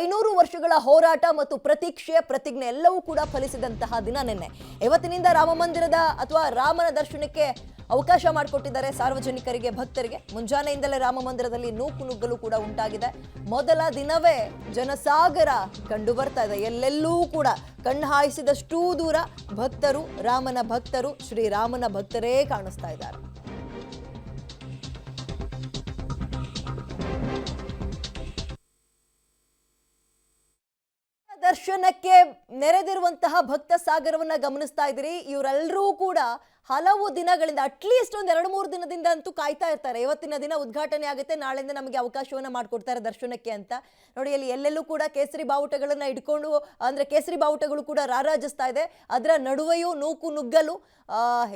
500 ವರ್ಷಗಳ ಹೋರಾಟ ಮತ್ತು ಪ್ರತೀಕ್ಷೆ ಪ್ರತಿಜ್ಞೆ ಎಲ್ಲವೂ ಕೂಡ ಫಲಿಸಿದಂತಹ ದಿನ ನಿನ್ನೆ. ಇವತ್ತಿನಿಂದ ರಾಮ ಮಂದಿರದ ಅಥವಾ ರಾಮನ ದರ್ಶನಕ್ಕೆ ಅವಕಾಶ ಮಾಡಿಕೊಟ್ಟಿದ್ದಾರೆ ಸಾರ್ವಜನಿಕರಿಗೆ, ಭಕ್ತರಿಗೆ. ಮುಂಜಾನೆಯಿಂದಲೇ ರಾಮ ಮಂದಿರದಲ್ಲಿ ನೂಕು ನುಗ್ಗಲು ಕೂಡ ಉಂಟಾಗಿದೆ. ಮೊದಲ ದಿನವೇ ಜನಸಾಗರ ಕಂಡು ಬರ್ತಾ ಇದೆ. ಎಲ್ಲೆಲ್ಲೂ ಕೂಡ ಕಣ್ಣು ಹಾಯಿಸಿದಷ್ಟೂ ದೂರ ಭಕ್ತರು, ರಾಮನ ಭಕ್ತರು, ಶ್ರೀರಾಮನ ಭಕ್ತರೇ ಕಾಣಿಸ್ತಾ ಇದ್ದಾರೆ. ದರ್ಶನಕ್ಕೆ ನೆರೆದಿರುವಂತಹ ಭಕ್ತ ಸಾಗರವನ್ನ ಗಮನಿಸ್ತಾ ಇದ್ದೀರಿ. ಇವರೆಲ್ಲರೂ ಕೂಡ ಹಲವು ದಿನಗಳಿಂದ, ಅಟ್ಲೀಸ್ಟ್ ಒಂದು 2-3 ದಿನದಿಂದ ಅಂತೂ ಕಾಯ್ತಾ ಇರ್ತಾರೆ. ಇವತ್ತಿನ ದಿನ ಉದ್ಘಾಟನೆ ಆಗುತ್ತೆ, ನಾಳೆಯಿಂದ ನಮಗೆ ಅವಕಾಶವನ್ನ ಮಾಡಿಕೊಡ್ತಾರೆ ದರ್ಶನಕ್ಕೆ ಅಂತ. ನೋಡಿ, ಅಲ್ಲಿ ಎಲ್ಲೆಲ್ಲೂ ಕೂಡ ಕೇಸರಿ ಬಾವುಟಗಳನ್ನ ಇಟ್ಕೊಂಡು, ಅಂದ್ರೆ ಕೇಸರಿ ಬಾವುಟಗಳು ಕೂಡ ರಾರಾಜಿಸ್ತಾ ಇದೆ. ಅದರ ನಡುವೆಯೂ ನೂಕು ನುಗ್ಗಲು,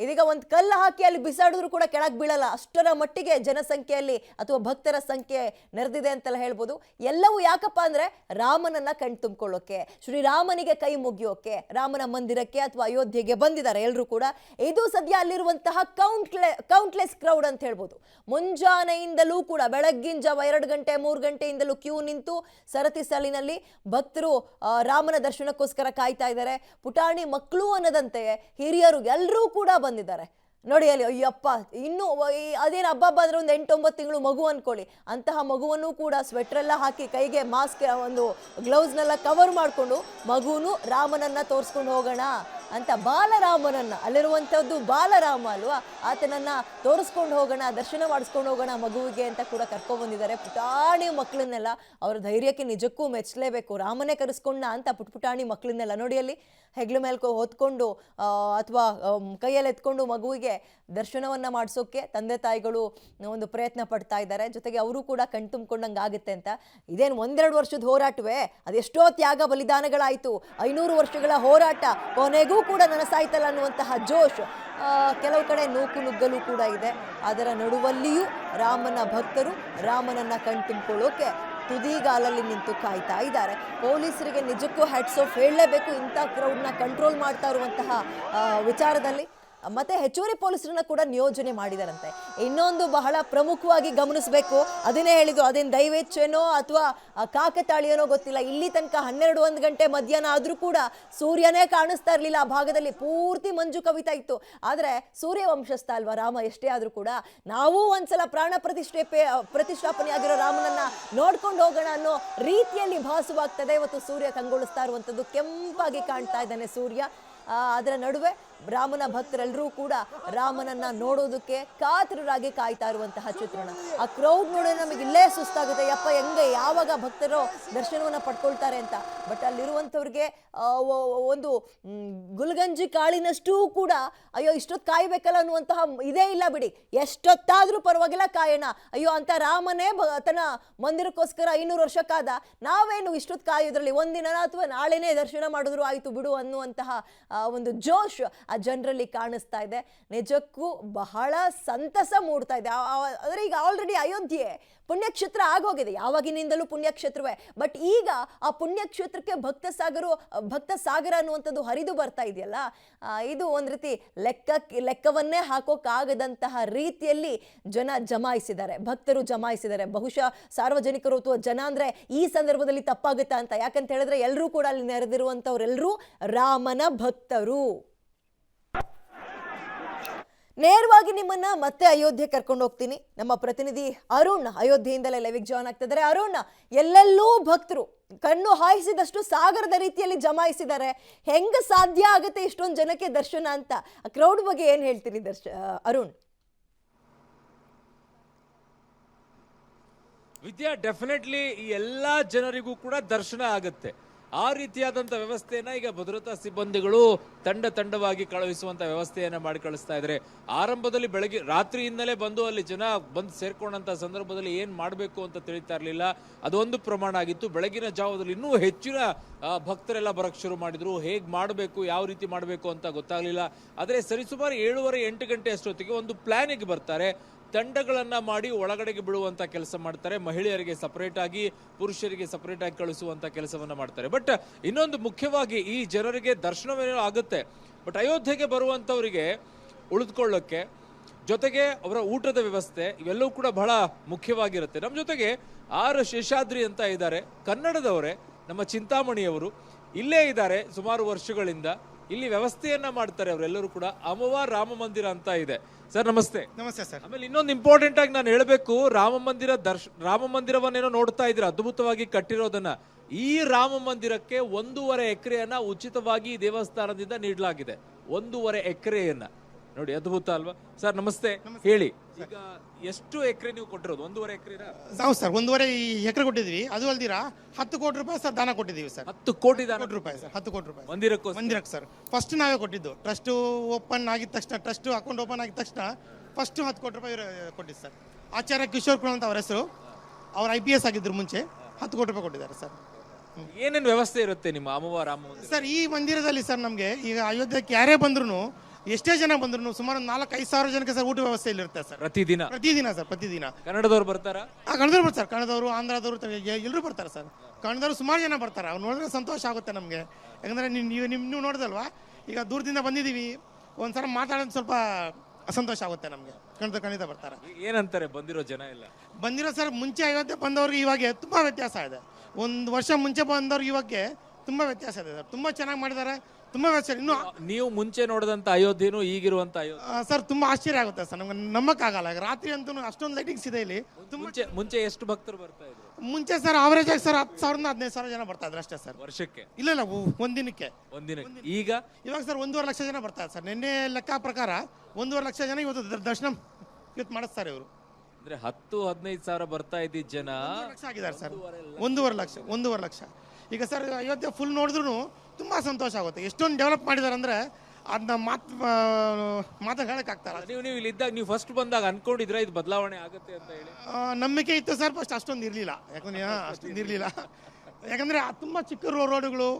ಇದೀಗ ಒಂದು ಕಲ್ಲು ಹಾಕಿ ಅಲ್ಲಿ ಬಿಸಾಡಿದ್ರು ಕೂಡ ಕೆಳಗೆ ಬೀಳಲ್ಲ, ಅಷ್ಟರ ಮಟ್ಟಿಗೆ ಜನಸಂಖ್ಯೆಯಲ್ಲಿ ಅಥವಾ ಭಕ್ತರ ಸಂಖ್ಯೆ ನೆರೆದಿದೆ ಅಂತೆಲ್ಲ ಹೇಳ್ಬೋದು. ಎಲ್ಲವೂ ಯಾಕಪ್ಪ ಅಂದ್ರೆ ರಾಮನನ್ನ ಕಣ್ ತುಂಬಿಕೊಳ್ಳೋಕೆ, ಶ್ರೀರಾಮನಿಗೆ ಕೈ ಮುಗಿಯೋಕೆ ರಾಮನ ಮಂದಿರಕ್ಕೆ ಅಥವಾ ಅಯೋಧ್ಯೆಗೆ ಬಂದಿದ್ದಾರೆ ಎಲ್ಲರೂ ಕೂಡ. ಇದು ಸದ್ಯ ಅಲ್ಲಿರುವಂತಹ ಕೌಂಟ್ಲೆಸ್ ಕ್ರೌಡ್ ಅಂತ ಹೇಳ್ಬೋದು. ಮುಂಜಾನೆಯಿಂದಲೂ ಕೂಡ ಬೆಳಗ್ಗಿನ ಜಾವ 2 ಗಂಟೆ 3 ಗಂಟೆಯಿಂದಲೂ ಕ್ಯೂ ನಿಂತು ಸರತಿ ಸಾಲಿನಲ್ಲಿ ಭಕ್ತರು ರಾಮನ ದರ್ಶನಕ್ಕೋಸ್ಕರ ಕಾಯ್ತಾ ಇದ್ದಾರೆ. ಪುಟಾಣಿ ಮಕ್ಕಳು ಅನ್ನದಂತೆ ಹಿರಿಯರು ಎಲ್ಲರೂ ಕೂಡ ಬಂದಿದ್ದಾರೆ. ನೋಡಿ ಅಲ್ಲಿ, ಅಯ್ಯಪ್ಪ, ಇನ್ನೂ ಅದೇನು ಹಬ್ಬ ಅಂದ್ರೆ ಒಂದು 8-9 ತಿಂಗಳು ಮಗು ಅನ್ಕೊಳ್ಳಿ, ಅಂತಹ ಮಗುವನ್ನು ಕೂಡ ಸ್ವೆಟರ್ ಎಲ್ಲ ಹಾಕಿ ಕೈಗೆ ಮಾಸ್ಕ್, ಒಂದು ಗ್ಲೌಸ್ನೆಲ್ಲ ಕವರ್ ಮಾಡಿಕೊಂಡು ಮಗುನು ರಾಮನನ್ನ ತೋರಿಸ್ಕೊಂಡು ಹೋಗೋಣ ಅಂತ, ಬಾಲರಾಮನನ್ನ, ಅಲ್ಲಿರುವಂಥದ್ದು ಬಾಲರಾಮ ಅಲ್ವಾ, ಆತನನ್ನ ತೋರಿಸ್ಕೊಂಡು ಹೋಗೋಣ, ದರ್ಶನ ಮಾಡಿಸ್ಕೊಂಡು ಹೋಗೋಣ ಮಗುವಿಗೆ ಅಂತ ಕೂಡ ಕರ್ಕೊಂಡ್ಬಂದಿದ್ದಾರೆ. ಪುಟಾಣಿ ಮಕ್ಕಳನ್ನೆಲ್ಲ, ಅವ್ರ ಧೈರ್ಯಕ್ಕೆ ನಿಜಕ್ಕೂ ಮೆಚ್ಚಲೇಬೇಕು. ರಾಮನೇ ಕರೆಸ್ಕೊಂಡ ಅಂತ ಪುಟಾಣಿ ಮಕ್ಕಳನ್ನೆಲ್ಲ ನೋಡಿ ಅಲ್ಲಿ ಹೆಗ್ಲ ಮೇಲೆ ಹೊತ್ಕೊಂಡು ಅಥವಾ ಕೈಯಲ್ಲಿ ಎತ್ಕೊಂಡು ಮಗುವಿಗೆ ದರ್ಶನವನ್ನ ಮಾಡಿಸೋಕೆ ತಂದೆ ತಾಯಿಗಳು ಒಂದು ಪ್ರಯತ್ನ ಪಡ್ತಾ ಇದ್ದಾರೆ. ಜೊತೆಗೆ ಅವರು ಕೂಡ ಕಣ್ ತುಂಬಿಕೊಂಡಂಗೆ ಆಗುತ್ತೆ ಅಂತ. ಇದೇನು 1-2 ವರ್ಷದ ಹೋರಾಟವೇ, ಅದೆಷ್ಟೋ ತ್ಯಾಗ ಬಲಿದಾನಗಳಾಯಿತು, 500 ವರ್ಷಗಳ ಹೋರಾಟ ಕೊನೆಗೂ ಕೂಡ ನನಸಾಯ್ತಲ್ಲ ಅನ್ನುವಂತಹ ಜೋಶ್ ಕೆಲವು ಕಡೆ ನೂಕು ನುಗ್ಗಲು ಕೂಡ ಇದೆ. ಅದರ ನಡುವಲ್ಲಿಯೂ ರಾಮನ ಭಕ್ತರು ರಾಮನನ್ನ ಕಣ್ ತುಂಬಿಕೊಳ್ಳೋಕೆ ತುದಿಗಾಲಲ್ಲಿ ನಿಂತು ಕಾಯ್ತಾ ಇದ್ದಾರೆ. ಪೊಲೀಸರಿಗೆ ನಿಜಕ್ಕೂ ಹ್ಯಾಟ್ಸ್ ಆಫ್ ಹೇಳಲೇಬೇಕು, ಇಂಥ ಕ್ರೌಡ್ನ ಕಂಟ್ರೋಲ್ ಮಾಡ್ತಾ ಇರುವಂತಹ ವಿಚಾರದಲ್ಲಿ. ಮತ್ತೆ ಹೆಚ್ಚುವರಿ ಪೊಲೀಸರನ್ನ ಕೂಡ ನಿಯೋಜನೆ ಮಾಡಿದಾರಂತೆ. ಇನ್ನೊಂದು ಬಹಳ ಪ್ರಮುಖವಾಗಿ ಗಮನಿಸಬೇಕು, ಅದನ್ನೇ ಹೇಳಿದ್ದು, ಅದೇನು ದೈವೇಚ್ಛೆನೋ ಅಥವಾ ಕಾಕತಾಳಿಯನೋ ಗೊತ್ತಿಲ್ಲ, ಇಲ್ಲಿ ತನಕ 12-1 ಗಂಟೆ ಮಧ್ಯಾಹ್ನ ಆದರೂ ಕೂಡ ಸೂರ್ಯನೇ ಕಾಣಿಸ್ತಾ ಇರಲಿಲ್ಲ. ಆ ಭಾಗದಲ್ಲಿ ಪೂರ್ತಿ ಮಂಜು ಕವಿತಾ ಇತ್ತು. ಆದರೆ ಸೂರ್ಯ ವಂಶಸ್ಥ ಅಲ್ವಾ ರಾಮ, ಎಷ್ಟೇ ಆದರೂ ಕೂಡ ನಾವು ಒಂದ್ಸಲ ಪ್ರಾಣ ಪ್ರತಿಷ್ಠಾಪನೆ ಆಗಿರೋ ರಾಮನನ್ನ ನೋಡ್ಕೊಂಡು ಹೋಗೋಣ ಅನ್ನೋ ರೀತಿಯಲ್ಲಿ ಭಾಸವಾಗ್ತದೆ. ಇವತ್ತು ಸೂರ್ಯ ಕಂಗೊಳಿಸ್ತಾ ಇರುವಂಥದ್ದು, ಕೆಂಪಾಗಿ ಕಾಣ್ತಾ ಇದ್ದಾನೆ ಸೂರ್ಯ. ಅದರ ನಡುವೆ ರಾಮನ ಭಕ್ತರೆಲ್ಲರೂ ಕೂಡ ರಾಮನನ್ನ ನೋಡೋದಕ್ಕೆ ಕಾತರರಾಗಿ ಕಾಯ್ತಾ ಇರುವಂತಹ ಚಿತ್ರಣ. ಆ ಕ್ರೌಡ್ ನೋಡಿ ನಮಗೆ ಇಲ್ಲೇ ಸುಸ್ತಾಗುತ್ತೆ, ಯಪ್ಪ ಹೆಂಗೆ ಯಾವಾಗ ಭಕ್ತರು ದರ್ಶನವನ್ನ ಪಡ್ಕೊಳ್ತಾರೆ ಅಂತ. ಬಟ್ ಅಲ್ಲಿರುವಂಥವ್ರಿಗೆ ಒಂದು ಗುಲ್ಗಂಜಿ ಕಾಳಿನಷ್ಟೂ ಕೂಡ ಅಯ್ಯೋ ಇಷ್ಟೊತ್ತು ಕಾಯ್ಬೇಕಲ್ಲ ಅನ್ನುವಂತಹ ಇದೇ ಇಲ್ಲ ಬಿಡಿ. ಎಷ್ಟೊತ್ತಾದ್ರೂ ಪರವಾಗಿಲ್ಲ ಕಾಯೋಣ, ಅಯ್ಯೋ ಅಂತ ರಾಮನೇ ತನ್ನ ಮಂದಿರಕ್ಕೋಸ್ಕರ 500 ವರ್ಷಕ್ಕಾದ, ನಾವೇನು ಇಷ್ಟೊತ್ತು ಕಾಯೋದ್ರಲ್ಲಿ, ಒಂದಿನ ಅಥವಾ ನಾಳೆನೇ ದರ್ಶನ ಮಾಡಿದ್ರು ಆಯ್ತು ಬಿಡು ಅನ್ನುವಂತಹ ಒಂದು ಜೋಶ್ ಆ ಜನರಲ್ಲಿ ಕಾಣಿಸ್ತಾ ಇದೆ. ನಿಜಕ್ಕೂ ಬಹಳ ಸಂತಸ ಮೂಡ್ತಾ ಇದೆ. ಆದರೆ ಈಗ ಆಲ್ರೆಡಿ ಅಯೋಧ್ಯೆ ಪುಣ್ಯಕ್ಷೇತ್ರ ಆಗೋಗಿದೆ, ಯಾವಾಗಿನಿಂದಲೂ ಪುಣ್ಯಕ್ಷೇತ್ರವೇ. ಬಟ್ ಈಗ ಆ ಪುಣ್ಯಕ್ಷೇತ್ರಕ್ಕೆ ಭಕ್ತ ಸಾಗರ ಅನ್ನುವಂಥದ್ದು ಹರಿದು ಬರ್ತಾ ಇದೆಯಲ್ಲ, ಇದು ಒಂದು ರೀತಿ ಲೆಕ್ಕವನ್ನೇ ಹಾಕೋಕ್ಕಾಗದಂತಹ ರೀತಿಯಲ್ಲಿ ಜನ ಜಮಾಯಿಸಿದ್ದಾರೆ, ಭಕ್ತರು ಜಮಾಯಿಸಿದ್ದಾರೆ. ಬಹುಶಃ ಸಾರ್ವಜನಿಕರು ಅಥವಾ ಜನ ಅಂದ್ರೆ ಈ ಸಂದರ್ಭದಲ್ಲಿ ತಪ್ಪಾಗುತ್ತಾ ಅಂತ, ಯಾಕಂತ ಹೇಳಿದ್ರೆ ಎಲ್ಲರೂ ಕೂಡ ಅಲ್ಲಿ ನೆರೆದಿರುವಂಥವ್ರೆಲ್ಲರೂ ರಾಮನ ಭಕ್ತರು. ನೇರವಾಗಿ ನಿಮ್ಮನ್ನ ಮತ್ತೆ ಅಯೋಧ್ಯೆ ಕರ್ಕೊಂಡು ಹೋಗ್ತೀನಿ. ನಮ್ಮ ಪ್ರತಿನಿಧಿ ಅರುಣ್ ಅಯೋಧ್ಯೆಯಿಂದಲೇ ಲೈವಿಗೆ ಜಾಯ್ನ್ ಆಗ್ತಿದ್ದಾರೆ. ಅರುಣ್, ಎಲ್ಲೆಲ್ಲೂ ಭಕ್ತರು ಕಣ್ಣು ಹಾಯಿಸಿದಷ್ಟು ಸಾಗರದ ರೀತಿಯಲ್ಲಿ ಜಮಾಯಿಸಿದ್ದಾರೆ. ಹೆಂಗ ಸಾಧ್ಯ ಆಗುತ್ತೆ ಇಷ್ಟೊಂದು ಜನಕ್ಕೆ ದರ್ಶನ ಅಂತ? ಕ್ರೌಡ್ ಬಗ್ಗೆ ಏನ್ ಹೇಳ್ತೀನಿ ಅರುಣ್? ವಿದ್ಯಾ, ಡೆಫಿನೆಟ್ಲಿ ಈ ಎಲ್ಲಾ ಜನರಿಗೂ ಕೂಡ ದರ್ಶನ ಆಗುತ್ತೆ. ಆ ರೀತಿಯಾದಂಥ ವ್ಯವಸ್ಥೆಯನ್ನ ಈಗ ಭದ್ರತಾ ಸಿಬ್ಬಂದಿಗಳು ತಂಡವಾಗಿ ಕಳುಹಿಸುವಂತ ವ್ಯವಸ್ಥೆಯನ್ನ ಮಾಡಿ ಕಳಿಸ್ತಾ ಇದ್ದಾರೆ. ಆರಂಭದಲ್ಲಿ ಬೆಳಗ್ಗೆ ರಾತ್ರಿಯಿಂದಲೇ ಬಂದು ಅಲ್ಲಿ ಜನ ಬಂದು ಸೇರ್ಕೊಂಡಂತ ಸಂದರ್ಭದಲ್ಲಿ ಏನ್ ಮಾಡಬೇಕು ಅಂತ ತಿಳಿತಾ ಇರಲಿಲ್ಲ, ಅದೊಂದು ಪ್ರಮಾಣ ಆಗಿತ್ತು. ಬೆಳಗಿನ ಜಾವದಲ್ಲಿ ಇನ್ನೂ ಹೆಚ್ಚಿನ ಭಕ್ತರೆಲ್ಲ ಬರಕ್ ಶುರು ಮಾಡಿದ್ರು. ಹೇಗ್ ಮಾಡಬೇಕು, ಯಾವ ರೀತಿ ಮಾಡಬೇಕು ಅಂತ ಗೊತ್ತಾಗ್ಲಿಲ್ಲ. ಆದ್ರೆ ಸರಿಸುಮಾರು 7:30-8 ಗಂಟೆ ಅಷ್ಟೊತ್ತಿಗೆ ಒಂದು ಪ್ಲಾನಿಗೆ ಬರ್ತಾರೆ. ತಂಡಗಳನ್ನ ಮಾಡಿ ಒಳಗಡೆಗೆ ಬಿಡುವಂತ ಕೆಲಸ ಮಾಡ್ತಾರೆ. ಮಹಿಳೆಯರಿಗೆ ಸಪರೇಟ್ ಆಗಿ, ಪುರುಷರಿಗೆ ಸಪರೇಟ್ ಆಗಿ ಕಳಿಸುವಂತ ಕೆಲಸವನ್ನ ಮಾಡ್ತಾರೆ. ಬಟ್ ಇನ್ನೊಂದು ಮುಖ್ಯವಾಗಿ ಈ ಜನರಿಗೆ ದರ್ಶನವೇನೋ ಆಗುತ್ತೆ, ಬಟ್ ಅಯೋಧ್ಯೆಗೆ ಬರುವಂತವರಿಗೆ ಉಳಿದುಕೊಳ್ಳೋಕೆ, ಜೊತೆಗೆ ಅವರ ಊಟದ ವ್ಯವಸ್ಥೆ, ಇವೆಲ್ಲವೂ ಕೂಡ ಬಹಳ ಮುಖ್ಯವಾಗಿರುತ್ತೆ. ನಮ್ಮ ಜೊತೆಗೆ ಆರ್ ಶೇಷಾದ್ರಿ ಅಂತ ಇದ್ದಾರೆ, ಕನ್ನಡದವರೇ, ನಮ್ಮ ಚಿಂತಾಮಣಿಯವರು ಇಲ್ಲೇ ಇದ್ದಾರೆ ಸುಮಾರು ವರ್ಷಗಳಿಂದ. ಇಲ್ಲಿ ವ್ಯವಸ್ಥೆಯನ್ನ ಮಾಡ್ತಾರೆ ಅವರೆಲ್ಲರೂ ಕೂಡ. ಅಮವ ರಾಮ ಮಂದಿರ ಅಂತ ಇದೆ. ಸರ್ ನಮಸ್ತೆ. ನಮಸ್ತೆ ಸರ್. ಆಮೇಲೆ ಇನ್ನೊಂದು ಇಂಪಾರ್ಟೆಂಟ್ ಆಗಿ ನಾನು ಹೇಳಬೇಕು, ರಾಮ ಮಂದಿರವನ್ನೇನೋ ನೋಡ್ತಾ ಇದ್ರೆ ಅದ್ಭುತವಾಗಿ ಕಟ್ಟಿರೋದನ್ನ. ಈ ರಾಮ ಮಂದಿರಕ್ಕೆ 1.5 ಎಕರೆಯನ್ನ ಉಚಿತವಾಗಿ ದೇವಸ್ಥಾನದಿಂದ ನೀಡಲಾಗಿದೆ. 1.5 ಎಕರೆಯನ್ನ ನೋಡಿ, ಅದ್ಭುತ ಅಲ್ವಾ? ಸರ್ ನಮಸ್ತೆ, ಹೇಳಿ ಈಗ ಎಷ್ಟು ಎಕರೆ ನೀವು ಕೊಟ್ಟಿರೋದು? 1.5 ಎಕರೆ ಹೌದು ಸರ್, 1.5 ಎಕರೆ ಕೊಟ್ಟಿದ್ವಿ. ಅದು ಅಲ್ದಿರಾ 10 ಕೋಟಿ ರೂಪಾಯಿ ಸರ್ ದಾನ ಕೊಟ್ಟಿದ್ದೀವಿ ಸರ್. 10 ಕೋಟಿ ದಾನ ರೂಪಾಯಿ ಸರ್, 10 ಕೋಟಿ ರೂಪಾಯಿ ಮಂದಿರಕ್ಕೆ ಸರ್. ಫಸ್ಟ್ ನಾವೇ ಕೊಟ್ಟಿದ್ದು. ಟ್ರಸ್ಟ್ ಓಪನ್ ಆಗಿದ ತಕ್ಷಣ, ಟ್ರಸ್ಟ್ ಅಕೌಂಟ್ ಓಪನ್ ಆಗಿದ ತಕ್ಷಣ ಫಸ್ಟ್ 10 ಕೋಟಿ ರೂಪಾಯಿ ಕೊಟ್ಟಿದ್ದು ಸರ್. ಆಚಾರ್ಯ ಕಿಶೋರ್ ಕುಮಾರ್ ಅಂತ ಅವರ ಹೆಸರು. ಅವ್ರು IPS ಆಗಿದ್ರು ಮುಂಚೆ. 10 ಕೋಟಿ ರೂಪಾಯಿ ಕೊಟ್ಟಿದ್ದಾರೆ ಸರ್. ಏನೇನು ವ್ಯವಸ್ಥೆ ಇರುತ್ತೆ ನಿಮ್ಮ ಅಮವ ರಾಮ ಮಂದಿರ? ಸರ್ ಈ ಮಂದಿರದಲ್ಲಿ ಸರ್ ನಮಗೆ ಈಗ ಅಯೋಧ್ಯಕ್ಕೆ ಯಾರೇ ಬಂದ್ರು, ಎಷ್ಟೇ ಜನ ಬಂದ್ರು ಸುಮಾರು 4-5 ಸಾವಿರ ಜನಕ್ಕೆ ಸರ್ ಊಟ ವ್ಯವಸ್ಥೆ ಇರುತ್ತೆ ಸರ್. ಪ್ರತಿದಿನ ಸರ್, ಪ್ರತಿದಿನ. ಕನ್ನಡದವ್ರು ಬರ್ತಾರಾ? ಕನ್ನಡದವ್ರು ಬರ್ತಾರೆ. ಕನ್ನಡದವರು, ಆಂಧ್ರದವರು ಎಲ್ಲರೂ ಬರ್ತಾರೆ ಸರ್. ಕನ್ನಡದವರು ಸುಮಾರು ಜನ ಬರ್ತಾರೆ. ಅವ್ರು ನೋಡಿದ್ರೆ ಸಂತೋಷ ಆಗುತ್ತೆ ನಮಗೆ. ಯಾಕಂದ್ರೆ ನೀವು ನೋಡಿದಲ್ವಾ, ಈಗ ದೂರದಿಂದ ಬಂದಿದ್ದೀವಿ, ಒಂದ್ಸಲ ಮಾತಾಡೋದು ಸ್ವಲ್ಪ ಅಸಂತೋಷ ಆಗುತ್ತೆ ನಮಗೆ. ಖಂಡಿತ ಬರ್ತಾರೆ. ಏನಂತಾರೆ ಬಂದಿರೋ ಜನ ಎಲ್ಲ? ಬಂದಿರೋ ಸರ್, ಮುಂಚೆ ಅಯೋಧ್ಯೆ ಬಂದವ್ರಿಗೆ ಇವಾಗ ತುಂಬಾ ವ್ಯತ್ಯಾಸ ಇದೆ. 1 ವರ್ಷ ಮುಂಚೆ ಬಂದವ್ರಿಗೆ ಇವಾಗ ತುಂಬಾ ವ್ಯತ್ಯಾಸ ಇದೆ ಸರ್. ತುಂಬಾ ಚೆನ್ನಾಗಿ ಮಾಡಿದ್ದಾರೆ, ತುಂಬಾ ವ್ಯತ್ಯಾಸ. ಇನ್ನು ನೀವು ಮುಂಚೆ ನೋಡಿದಂತ ಅಯೋಧ್ಯೆನೂ ಈಗಿರುವಂತ ಅಯೋಧ್ಯೆ ಸರ್ ತುಂಬಾ ಆಶ್ಚರ್ಯ ಆಗುತ್ತೆ ಸರ್. ನಮ್ಗೆ ನಂಬಕ್ಕಾಗಲ್ಲ. ರಾತ್ರಿ ಅಂತೂ ಅಷ್ಟೊಂದು ಲೈಟಿಂಗ್ಸ್ ಇದೆ ಇಲ್ಲಿ. ಮುಂಚೆ ಎಷ್ಟು ಭಕ್ತರು ಬರ್ತಾ ಇದ್ರು? ಮುಂಚೆ ಸರ್ ಅವರೇಜ್ ಆಗಿ ಸರ್ 10,000 15,000 ಜನ ಬರ್ತಾ ಇದ್ರು ಅಷ್ಟೇ ಸರ್ ವರ್ಷಕ್ಕೆ. ಇಲ್ಲ ಒಂದಿನಕ್ಕೆ. ಈಗ ಇವಾಗ ಸರ್ 1.5 ಲಕ್ಷ ಜನ ಬರ್ತಾರೆ ಸರ್. ನಿನ್ನೆ ಲೆಕ್ಕ ಪ್ರಕಾರ 1.5 ಲಕ್ಷ ಜನ ಇವತ್ತು ದರ್ಶನ ಮಾಡಿಸ್ತಾರೆ ಇವರು. ಅಂದ್ರೆ 10-15 ಸಾವಿರ ಬರ್ತಾ ಇದ್ದಿದ್ದ ಜನ 1 ಲಕ್ಷ ಆಗಿದ್ದಾರೆ ಸರ್. 1.5 ಲಕ್ಷ. ಈಗ ಸರ್ ಅಯೋಧ್ಯೆ ಫುಲ್ ನೋಡಿದ್ರು ತುಂಬಾ ಸಂತೋಷ ಆಗುತ್ತೆ. ಎಷ್ಟೊಂದು ಡೆವಲಪ್ ಮಾಡಿದಾರೆ ಅಂದ್ರೆ ಅದನ್ನ ಮಾತು ಹೇಳಕ್ ಆಗ್ತಾರ. ನೀವು ಇಲ್ಲಿ ಇದ್ದಾಗ, ನೀವು ಫಸ್ಟ್ ಬಂದಾಗ ಅನ್ಕೊಂಡಿದ್ರೆ ಇದು ಬದಲಾವಣೆ ಆಗುತ್ತೆ ಅಂತ ಹೇಳಿ? ನಂಬಿಕೆ ಇತ್ತು ಸರ್. ಫಸ್ಟ್ ಅಷ್ಟೊಂದು ಇರ್ಲಿಲ್ಲ. ಯಾಕಂದ್ರೆ ತುಂಬಾ ಚಿಕ್ಕ ರೋಡ್ಗಳು,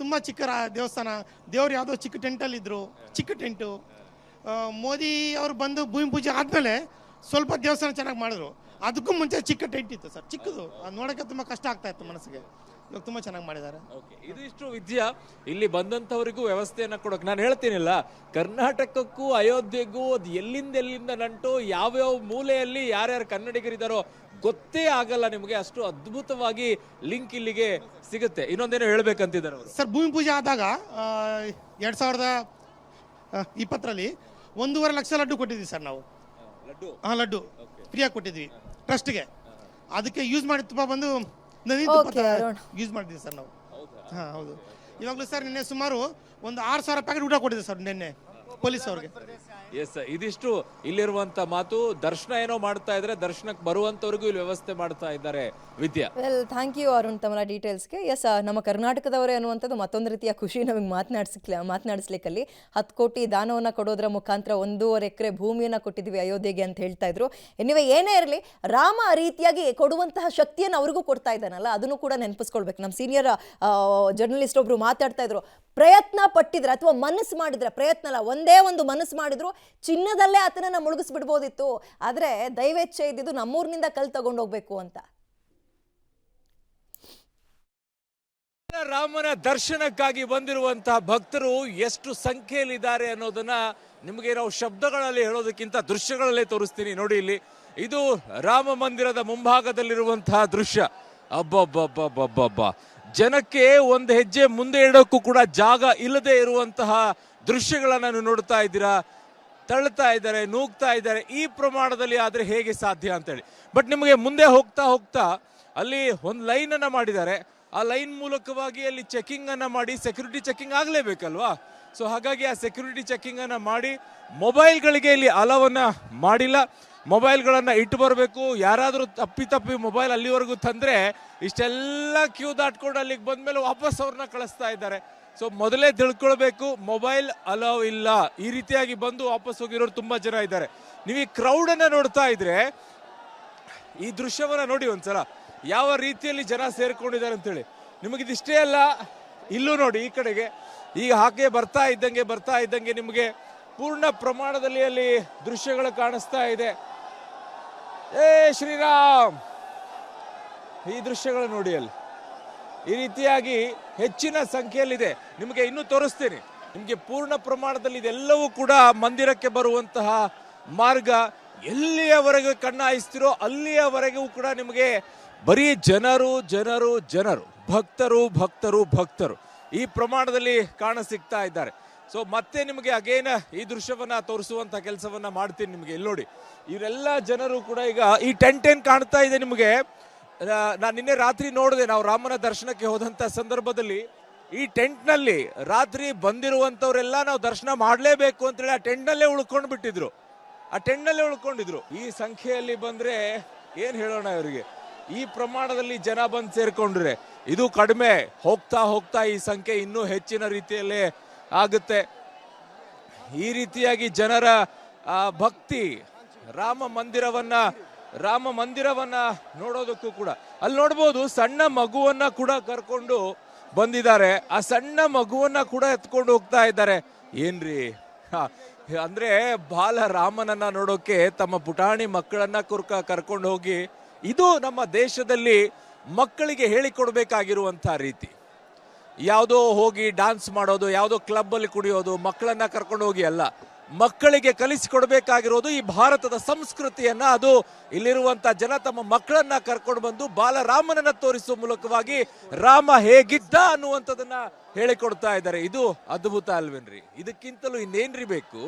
ತುಂಬಾ ಚಿಕ್ಕ ದೇವಸ್ಥಾನ. ದೇವ್ರು ಯಾವ್ದೋ ಚಿಕ್ಕ ಟೆಂಟಲ್ಲಿ ಇದ್ರು, ಚಿಕ್ಕ ಟೆಂಟು. ಮೋದಿ ಅವರು ಬಂದು ಭೂಮಿ ಪೂಜೆ ಆದ್ಮೇಲೆ ಸ್ವಲ್ಪ ದೇವಸ್ಥಾನ ಚೆನ್ನಾಗಿ ಮಾಡಿದ್ರು. ಅದಕ್ಕೂ ಮುಂಚೆ ಚಿಕ್ಕ ಟೆಂಟ್ ಇತ್ತು ಸರ್, ಚಿಕ್ಕದು. ಅದು ನೋಡಕ್ಕೆ ತುಂಬಾ ಕಷ್ಟ ಆಗ್ತಾ ಇತ್ತು ಮನಸ್ಸಿಗೆ. ಇವಾಗ ತುಂಬಾ ಚೆನ್ನಾಗಿ ಮಾಡಿದ್ದಾರೆ. ಇದಿಷ್ಟು ವಿದ್ಯಾ ಇಲ್ಲಿ ಬಂದಂತವರಿಗೂ ವ್ಯವಸ್ಥೆಯನ್ನ ಕೊಡೋಕೆ. ನಾನು ಹೇಳ್ತೀನಿಲ್ಲ, ಕರ್ನಾಟಕಕ್ಕೂ ಅಯೋಧ್ಯೆಗೂ ಅದು ಎಲ್ಲಿಂದ ನಂಟು, ಯಾವ್ಯಾವ ಮೂಲೆಯಲ್ಲಿ ಯಾರ್ಯಾರು ಕನ್ನಡಿಗರಿದ್ದಾರೋ ಗೊತ್ತೇ ಆಗಲ್ಲ ನಿಮಗೆ. ಅಷ್ಟು ಅದ್ಭುತವಾಗಿ ಲಿಂಕ್ ಇಲ್ಲಿಗೆ ಸಿಗುತ್ತೆ. ಇನ್ನೊಂದೇನೋ ಹೇಳ್ಬೇಕಂತಿದ್ದಾರೆ ಸರ್. ಭೂಮಿ ಪೂಜೆ ಆದಾಗ 2020ರಲ್ಲಿ 1.5 ಲಕ್ಷ ಲಡ್ಡು ಕೊಟ್ಟಿದ್ವಿ ಸರ್ ನಾವು. ಲಡ್ಡು ಫ್ರೀಯಾಗಿ ಕೊಟ್ಟಿದ್ವಿ ಟ್ರಸ್ಟ್ಗೆ. ಅದಕ್ಕೆ ಯೂಸ್ ಮಾಡಿ ತುಪ್ಪ ಬಂದು ಯೂಸ್ ಮಾಡಿದ್ವಿ ಸರ್ ನಾವು. ಹೌದು. ಇವಾಗಲೂ ಸರ್ ನಿನ್ನೆ ಸುಮಾರು 6,000 ಪ್ಯಾಕೆಟ್ ಊಟ ಕೊಟ್ಟಿದೆ ಸರ್ ನಿನ್ನೆ ಪೊಲೀಸ್ ಅವ್ರಿಗೆ. ಎಸ್, ಇದಿಷ್ಟು ಇಲ್ಲಿರುವಂತ ಮಾತು. ದರ್ಶನ ಏನೋ ಮಾಡ್ತಾ ಇದ್ರೆ, ದರ್ಶನಕ್ಕೆ ಬರುವಂತವ್ರಿಗೂ ಇಲ್ಲಿ ವ್ಯವಸ್ಥೆ ಮಾಡ್ತಾ ಇದ್ದಾರೆ ವಿದ್ಯಾ. ವೆಲ್, ಥ್ಯಾಂಕ್ ಯು ಅರುಣ್ ತಮ್ಮ ಡೀಟೇಲ್ಸ್ಗೆ. ಎಸ್, ನಮ್ಮ ಕರ್ನಾಟಕದವರೇ ಅನ್ನುವಂಥದ್ದು ಮತ್ತೊಂದು ರೀತಿಯ ಖುಷಿ ನಮಗೆ ಮಾತನಾಡಿಸ್ಲಿಕ್ಕಲ್ಲಿ. 10 ಕೋಟಿ ದಾನವನ್ನು ಕೊಡೋದ್ರ ಮುಖಾಂತರ 1.5 ಎಕರೆ ಭೂಮಿಯನ್ನು ಕೊಟ್ಟಿದ್ವಿ ಅಯೋಧ್ಯೆಗೆ ಅಂತ ಹೇಳ್ತಾ ಇದ್ರು. ಎನಿವೆ ಏನೇ ಇರಲಿ, ರಾಮ ಆ ರೀತಿಯಾಗಿ ಕೊಡುವಂತಹ ಶಕ್ತಿಯನ್ನು ಅವ್ರಿಗೂ ಕೊಡ್ತಾ ಇದ್ದಾನಲ್ಲ, ಅದನ್ನು ಕೂಡ ನೆನಪಿಸ್ಕೊಳ್ಬೇಕು. ನಮ್ಮ ಸೀನಿಯರ್ ಜರ್ನಲಿಸ್ಟ್ ಒಬ್ರು ಮಾತಾಡ್ತಾ ಇದ್ರು, ಪ್ರಯತ್ನ ಪಟ್ಟಿದ್ರೆ ಅಥವಾ ಮನಸ್ಸು ಮಾಡಿದ್ರೆ, ಪ್ರಯತ್ನ ಅಲ್ಲ, ಒಂದೇ ಒಂದು ಮನಸ್ಸು ಮಾಡಿದ್ರು ಚಿನ್ನದಲ್ಲೇ ಆತನನ್ನ ಮುಳುಗಿಸ್ಬಿಡ್ಬೋದಿತ್ತು. ಆದ್ರೆ ದೈವೇಚ್ಛೆ ಇದ್ದಿದ್ದು ನಮ್ಮೂರಿನಿಂದ ಕಲ್ ತಗೊಂಡೋಗ್ಬೇಕು ಅಂತ. ರಾಮನ ದರ್ಶನಕ್ಕಾಗಿ ಬಂದಿರುವಂತಹ ಭಕ್ತರು ಎಷ್ಟು ಸಂಖ್ಯೆಯಲ್ಲಿದ್ದಾರೆ ಅನ್ನೋದನ್ನ ನಿಮಗೆ ನಾವು ಶಬ್ದಗಳಲ್ಲಿ ಹೇಳೋದಕ್ಕಿಂತ ದೃಶ್ಯಗಳಲ್ಲೇ ತೋರಿಸ್ತೀನಿ. ನೋಡಿ, ಇಲ್ಲಿ ಇದು ರಾಮ ಮಂದಿರದ ಮುಂಭಾಗದಲ್ಲಿರುವಂತಹ ದೃಶ್ಯ. ಅಬ್ಬಬ್ಬಬ್ಬಬ್ಬಬ್ಬ, ಜನಕ್ಕೆ ಒಂದು ಹೆಜ್ಜೆ ಮುಂದೆ ಇಡೋಕ್ಕೂ ಕೂಡ ಜಾಗ ಇಲ್ಲದೆ ಇರುವಂತಹ ದೃಶ್ಯಗಳನ್ನ ನೀವು ನೋಡ್ತಾ ಇದ್ದೀರಾ. ತಳ್ತಾ ಇದ್ದಾರೆ, ನೂಗ್ತಾ ಇದ್ದಾರೆ. ಈ ಪ್ರಮಾಣದಲ್ಲಿ ಆದ್ರೆ ಹೇಗೆ ಸಾಧ್ಯ ಅಂತೇಳಿ. ಬಟ್ ನಿಮಗೆ ಮುಂದೆ ಹೋಗ್ತಾ ಅಲ್ಲಿ ಒಂದು ಲೈನ್ ಅನ್ನ ಮಾಡಿದ್ದಾರೆ. ಆ ಲೈನ್ ಮೂಲಕವಾಗಿ ಅಲ್ಲಿ ಚೆಕಿಂಗ್ ಅನ್ನ ಮಾಡಿ, ಸೆಕ್ಯೂರಿಟಿ ಚೆಕಿಂಗ್ ಆಗ್ಲೇಬೇಕಲ್ವಾ. ಸೊ ಹಾಗಾಗಿ ಆ ಸೆಕ್ಯೂರಿಟಿ ಚೆಕಿಂಗ್ ಅನ್ನ ಮಾಡಿ, ಮೊಬೈಲ್ಗಳಿಗೆ ಇಲ್ಲಿ ಅಲವನ್ನ ಮಾಡಿಲ್ಲ. ಮೊಬೈಲ್ಗಳನ್ನ ಇಟ್ಟು ಬರಬೇಕು. ಯಾರಾದರೂ ತಪ್ಪಿ ಮೊಬೈಲ್ ಅಲ್ಲಿವರೆಗೂ ತಂದ್ರೆ ಇಷ್ಟೆಲ್ಲ ಕ್ಯೂ ದಾಟ್ಕೊಂಡು ಅಲ್ಲಿಗೆ ಬಂದ್ಮೇಲೆ ವಾಪಸ್ ಅವ್ರನ್ನ ಕಳಿಸ್ತಾ ಇದ್ದಾರೆ. ಸೊ ಮೊದಲೇ ತಿಳ್ಕೊಳ್ಬೇಕು, ಮೊಬೈಲ್ ಅಲೋ ಇಲ್ಲ. ಈ ರೀತಿಯಾಗಿ ಬಂದು ವಾಪಸ್ ಹೋಗಿರೋರು ತುಂಬಾ ಜನ ಇದ್ದಾರೆ. ನೀವು ಈ ಕ್ರೌಡ್ ಅನ್ನ ನೋಡ್ತಾ ಇದ್ರೆ, ಈ ದೃಶ್ಯವನ್ನ ನೋಡಿ ಒಂದ್ಸಲ, ಯಾವ ರೀತಿಯಲ್ಲಿ ಜನ ಸೇರ್ಕೊಂಡಿದ್ದಾರೆ ಅಂತೇಳಿ. ನಿಮಗಿದಿಷ್ಟೇ ಅಲ್ಲ, ಇಲ್ಲೂ ನೋಡಿ ಈ ಕಡೆಗೆ ಈಗ ಹಾಗೆ ಬರ್ತಾ ಇದ್ದಂಗೆ ನಿಮಗೆ ಪೂರ್ಣ ಪ್ರಮಾಣದಲ್ಲಿ ಅಲ್ಲಿ ದೃಶ್ಯಗಳು ಕಾಣಿಸ್ತಾ ಇದೆ. ಶ್ರೀರಾಮ್, ಈ ದೃಶ್ಯಗಳು ನೋಡಿ ಅಲ್ಲಿ ಈ ರೀತಿಯಾಗಿ ಹೆಚ್ಚಿನ ಸಂಖ್ಯೆಯಲ್ಲಿದೆ. ನಿಮಗೆ ಇನ್ನೂ ತೋರಿಸ್ತೀನಿ. ನಿಮಗೆ ಪೂರ್ಣ ಪ್ರಮಾಣದಲ್ಲಿ ಇದೆಲ್ಲವೂ ಕೂಡ ಮಂದಿರಕ್ಕೆ ಬರುವಂತಹ ಮಾರ್ಗ. ಎಲ್ಲಿಯವರೆಗೆ ಕಣ್ಣಾಯಿಸ್ತಿರೋ ಅಲ್ಲಿಯವರೆಗೂ ಕೂಡ ನಿಮಗೆ ಬರೀ ಜನರು. ಭಕ್ತರು ಭಕ್ತರು ಭಕ್ತರು ಈ ಪ್ರಮಾಣದಲ್ಲಿ ಕಾಣ ಸಿಗ್ತಾ ಇದ್ದಾರೆ. ಸೊ ಮತ್ತೆ ನಿಮಗೆ ಅಗೇನ್ ಈ ದೃಶ್ಯವನ್ನ ತೋರಿಸುವಂತ ಕೆಲಸವನ್ನ ಮಾಡ್ತೀನಿ ನಿಮಗೆ. ಇಲ್ಲಿ ನೋಡಿ, ಇವರೆಲ್ಲ ಜನರು ಕೂಡ ಈಗ ಈ ಟೆಂಟ್ ಏನ್ ಕಾಣ್ತಾ ಇದೆ ನಿಮಗೆ, ನಾನು ನಿನ್ನೆ ರಾತ್ರಿ ನೋಡಿದೆ, ನಾವು ರಾಮನ ದರ್ಶನಕ್ಕೆ ಹೋದಂತ ಸಂದರ್ಭದಲ್ಲಿ ಈ ಟೆಂಟ್ ನಲ್ಲಿ ರಾತ್ರಿ ಬಂದಿರುವಂತವರೆಲ್ಲ ನಾವು ದರ್ಶನ ಮಾಡ್ಲೇಬೇಕು ಅಂತೇಳಿ ಆ ಟೆಂಟ್ ನಲ್ಲೇ ಉಳ್ಕೊಂಡು ಬಿಟ್ಟಿದ್ರು, ಆ ಟೆಂಟ್ ನಲ್ಲೇ ಉಳ್ಕೊಂಡಿದ್ರು. ಈ ಸಂಖ್ಯೆಯಲ್ಲಿ ಬಂದ್ರೆ ಏನ್ ಹೇಳೋಣ ಇವರಿಗೆ, ಈ ಪ್ರಮಾಣದಲ್ಲಿ ಜನ ಬಂದು ಸೇರ್ಕೊಂಡ್ರೆ ಇದು ಕಡಿಮೆ, ಹೋಗ್ತಾ ಹೋಗ್ತಾ ಈ ಸಂಖ್ಯೆ ಇನ್ನೂ ಹೆಚ್ಚಿನ ರೀತಿಯಲ್ಲೇ ಆಗುತ್ತೆ. ಈ ರೀತಿಯಾಗಿ ಜನರ ಭಕ್ತಿ ರಾಮ ಮಂದಿರವನ್ನ ನೋಡೋದಕ್ಕೂ ಕೂಡ ಅಲ್ಲಿ ನೋಡ್ಬೋದು, ಸಣ್ಣ ಮಗುವನ್ನ ಕೂಡ ಕರ್ಕೊಂಡು ಬಂದಿದ್ದಾರೆ. ಆ ಸಣ್ಣ ಮಗುವನ್ನ ಕೂಡ ಎತ್ಕೊಂಡು ಹೋಗ್ತಾ ಇದ್ದಾರೆ. ಏನ್ರಿ ಅಂದ್ರೆ ಬಾಲ ರಾಮನನ್ನ ನೋಡೋಕೆ ತಮ್ಮ ಪುಟಾಣಿ ಮಕ್ಕಳನ್ನ ಕರ್ಕೊಂಡು ಹೋಗಿ, ಇದು ನಮ್ಮ ದೇಶದಲ್ಲಿ ಮಕ್ಕಳಿಗೆ ಹೇಳಿಕೊಡ್ಬೇಕಾಗಿರುವಂತ ರೀತಿ. ಯಾವುದೋ ಹೋಗಿ ಡಾನ್ಸ್ ಮಾಡೋದು, ಯಾವುದೋ ಕ್ಲಬ್ ಅಲ್ಲಿ ಕುಡಿಯೋದು, ಮಕ್ಕಳನ್ನ ಕರ್ಕೊಂಡು ಹೋಗಿ ಅಲ್ಲ, ಮಕ್ಕಳಿಗೆ ಕಲಿಸಿಕೊಡ್ಬೇಕಾಗಿರೋದು ಈ ಭಾರತದ ಸಂಸ್ಕೃತಿಯನ್ನ. ಅದು ಇಲ್ಲಿರುವಂತ ಜನ ತಮ್ಮ ಮಕ್ಕಳನ್ನ ಕರ್ಕೊಂಡು ಬಂದು ಬಾಲರಾಮನನ್ನ ತೋರಿಸುವ ಮೂಲಕವಾಗಿ ರಾಮ ಹೇಗಿದ್ದ ಅನ್ನುವಂಥದ್ದನ್ನ ಹೇಳಿಕೊಡ್ತಾ ಇದ್ದಾರೆ. ಇದು ಅದ್ಭುತ ಅಲ್ವೇನ್ರಿ? ಇದಕ್ಕಿಂತಲೂ ಇನ್ನೇನು ಬೇಕು?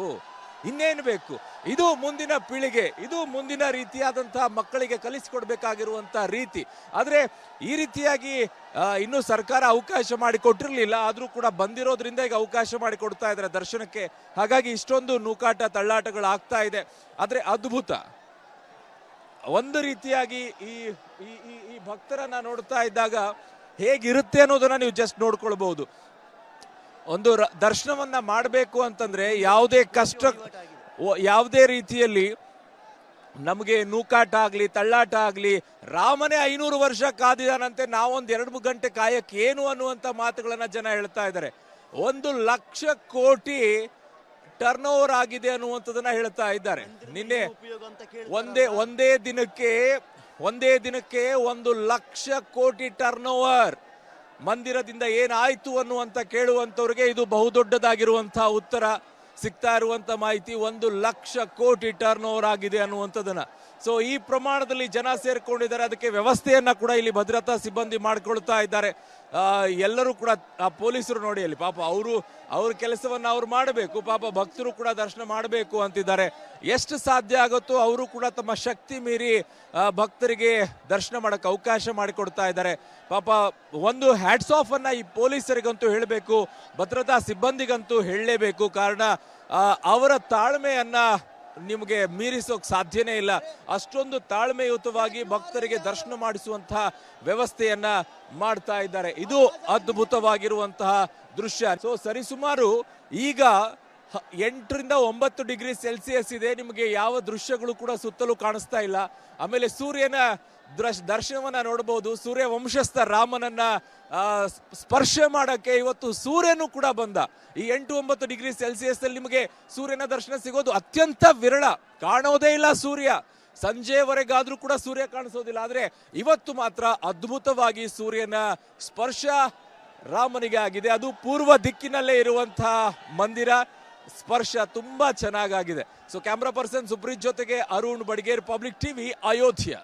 ಇದು ಮುಂದಿನ ಪೀಳಿಗೆ, ಇದು ಮುಂದಿನ ರೀತಿಯಾದಂತಹ ಮಕ್ಕಳಿಗೆ ಕಲಿಸಿಕೊಡ್ಬೇಕಾಗಿರುವಂತಹ ರೀತಿ. ಆದ್ರೆ ಈ ರೀತಿಯಾಗಿ ಇನ್ನೂ ಸರ್ಕಾರ ಅವಕಾಶ ಮಾಡಿಕೊಟ್ಟಿರ್ಲಿಲ್ಲ, ಆದ್ರೂ ಕೂಡ ಬಂದಿರೋದ್ರಿಂದ ಈಗ ಅವಕಾಶ ಮಾಡಿಕೊಡ್ತಾ ಇದ್ದಾರೆ ದರ್ಶನಕ್ಕೆ. ಹಾಗಾಗಿ ಇಷ್ಟೊಂದು ನೂಕಾಟ ತಳ್ಳಾಟಗಳು ಆಗ್ತಾ ಇದೆ. ಆದ್ರೆ ಅದ್ಭುತ ಒಂದು ರೀತಿಯಾಗಿ ಈ ಭಕ್ತರನ್ನ ನೋಡ್ತಾ ಇದ್ದಾಗ ಹೇಗಿರುತ್ತೆ ಅನ್ನೋದನ್ನ ನೀವು ಜಸ್ಟ್ ನೋಡ್ಕೊಳ್ಬಹುದು. ಒಂದು ದರ್ಶನವನ್ನ ಮಾಡಬೇಕು ಅಂತಂದ್ರೆ ಯಾವುದೇ ಕಷ್ಟ, ಯಾವುದೇ ರೀತಿಯಲ್ಲಿ ನಮಗೆ ನೂಕಾಟ ಆಗ್ಲಿ ತಳ್ಳಾಟ ಆಗ್ಲಿ, ರಾಮನೇ 500 ವರ್ಷ ಕಾದಿದಾನಂತೆ, ನಾವೊಂದು 2-3 ಗಂಟೆ ಕಾಯಕ್ಕೆ ಏನು ಅನ್ನುವಂತ ಮಾತುಗಳನ್ನ ಜನ ಹೇಳ್ತಾ ಇದ್ದಾರೆ. 1,00,000 ಕೋಟಿ ಟರ್ನ್ ಓವರ್ ಆಗಿದೆ ಅನ್ನುವಂಥದ್ದನ್ನ ಹೇಳ್ತಾ ಇದ್ದಾರೆ. ನಿನ್ನೆ ಒಂದೇ ದಿನಕ್ಕೆ 1,00,000 ಕೋಟಿ ಟರ್ನ್ ಓವರ್ ಮಂದಿರದಿಂದ ಏನಾಯ್ತು ಅನ್ನುವಂತ ಕೇಳುವಂತವ್ರಿಗೆ ಇದು ಬಹುದೊಡ್ಡದಾಗಿರುವಂತಹ ಉತ್ತರ ಸಿಗ್ತಾ ಇರುವಂತ ಮಾಹಿತಿ. 1,00,000 ಕೋಟಿ ಟರ್ನ್ ಓವರ್ ಆಗಿದೆ ಅನ್ನುವಂಥದ್ದನ್ನ. ಸೊ ಈ ಪ್ರಮಾಣದಲ್ಲಿ ಜನ ಸೇರ್ಕೊಂಡಿದ್ದಾರೆ. ಅದಕ್ಕೆ ವ್ಯವಸ್ಥೆಯನ್ನ ಕೂಡ ಇಲ್ಲಿ ಭದ್ರತಾ ಸಿಬ್ಬಂದಿ ಮಾಡ್ಕೊಳ್ತಾ ಇದ್ದಾರೆ. ಎಲ್ಲರೂ ಕೂಡ ಪೊಲೀಸರು ನೋಡಿ ಅಲ್ಲಿ ಪಾಪ ಅವ್ರ ಕೆಲಸವನ್ನ ಅವ್ರು ಮಾಡಬೇಕು, ಪಾಪ ಭಕ್ತರು ಕೂಡ ದರ್ಶನ ಮಾಡಬೇಕು ಅಂತಿದ್ದಾರೆ. ಎಷ್ಟು ಸಾಧ್ಯ ಆಗುತ್ತೋ ಅವರು ಕೂಡ ತಮ್ಮ ಶಕ್ತಿ ಮೀರಿ ಭಕ್ತರಿಗೆ ದರ್ಶನ ಮಾಡಕ್ಕೆ ಅವಕಾಶ ಮಾಡಿಕೊಡ್ತಾ ಇದ್ದಾರೆ. ಪಾಪ ಒಂದು ಹ್ಯಾಟ್ಸ್ ಆಫ್ ಅನ್ನ ಈ ಪೊಲೀಸರಿಗಂತೂ ಹೇಳಬೇಕು, ಭದ್ರತಾ ಸಿಬ್ಬಂದಿಗಂತೂ ಹೇಳಲೇಬೇಕು. ಕಾರಣ ಅವರ ತಾಳ್ಮೆಯನ್ನ ನಿಮಗೆ ಮೀರಿಸೋಕ್ ಸಾಧ್ಯನೇ ಇಲ್ಲ. ಅಷ್ಟೊಂದು ತಾಳ್ಮೆಯುತವಾಗಿ ಭಕ್ತರಿಗೆ ದರ್ಶನ ಮಾಡಿಸುವಂತಹ ವ್ಯವಸ್ಥೆಯನ್ನ ಮಾಡ್ತಾ ಇದ್ದಾರೆ. ಇದು ಅದ್ಭುತವಾಗಿರುವಂತಹ ದೃಶ್ಯ. ಸೊ ಸರಿಸುಮಾರು ಈಗ 8 ರಿಂದ 9 ಡಿಗ್ರಿ ಸೆಲ್ಸಿಯಸ್ ಇದೆ. ನಿಮಗೆ ಯಾವ ದೃಶ್ಯಗಳು ಕೂಡ ಸುತ್ತಲೂ ಕಾಣಿಸ್ತಾ ಇಲ್ಲ. ಆಮೇಲೆ ಸೂರ್ಯನ ದರ್ಶನವನ್ನ ನೋಡಬಹುದು. ಸೂರ್ಯ ವಂಶಸ್ಥ ರಾಮನನ್ನ ಸ್ಪರ್ಶ ಮಾಡಕ್ಕೆ ಇವತ್ತು ಸೂರ್ಯನು ಕೂಡ ಬಂದ. ಈ 8-9 ಡಿಗ್ರಿ ಸೆಲ್ಸಿಯಸ್ ಅಲ್ಲಿ ನಿಮಗೆ ಸೂರ್ಯನ ದರ್ಶನ ಸಿಗೋದು ಅತ್ಯಂತ ವಿರಳ, ಕಾಣೋದೇ ಇಲ್ಲ ಸೂರ್ಯ. ಸಂಜೆವರೆಗಾದ್ರೂ ಕೂಡ ಸೂರ್ಯ ಕಾಣಿಸೋದಿಲ್ಲ. ಆದ್ರೆ ಇವತ್ತು ಮಾತ್ರ ಅದ್ಭುತವಾಗಿ ಸೂರ್ಯನ ಸ್ಪರ್ಶ ರಾಮನಿಗೆ ಆಗಿದೆ. ಅದು ಪೂರ್ವ ದಿಕ್ಕಿನಲ್ಲೇ ಇರುವಂತಹ ಮಂದಿರ, ಸ್ಪರ್ಶ ತುಂಬಾ ಚೆನ್ನಾಗಾಗಿದೆ. ಸೊ ಕ್ಯಾಮ್ರಾ ಪರ್ಸನ್ ಸುಬ್ರೀತ್ ಜೊತೆಗೆ ಅರುಣ್ ಬಡಿಗೇರ್, ಪಬ್ಲಿಕ್ ಟಿವಿ, ಅಯೋಧ್ಯ.